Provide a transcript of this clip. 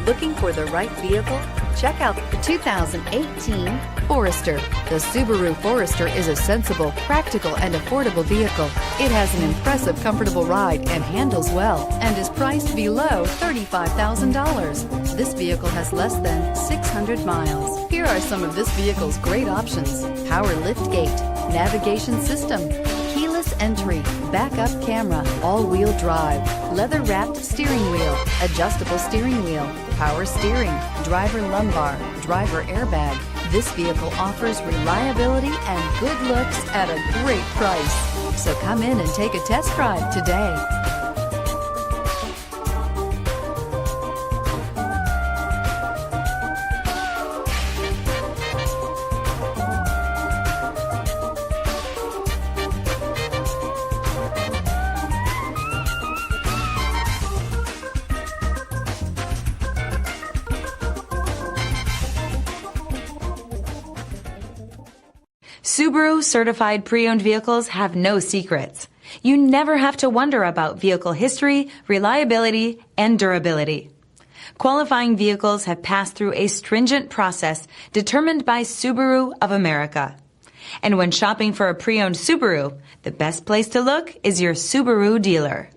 Looking for the right vehicle? Check out the 2018 Forester. The Subaru Forester is a sensible, practical, and affordable vehicle. It has an impressive, comfortable ride and handles well, and is priced below $35,000. This vehicle has less than 600 miles. Here are some of this vehicle's great options: power liftgate, navigation system, keyless entry, backup camera, all-wheel drive, leather-wrapped steering wheel, adjustable steering wheel, power steering, driver lumbar, driver airbag. This vehicle offers reliability and good looks at a great price. So come in and take a test drive today. Subaru certified pre-owned vehicles have no secrets. You never have to wonder about vehicle history, reliability, and durability. Qualifying vehicles have passed through a stringent process determined by Subaru of America. And when shopping for a pre-owned Subaru, the best place to look is your Subaru dealer.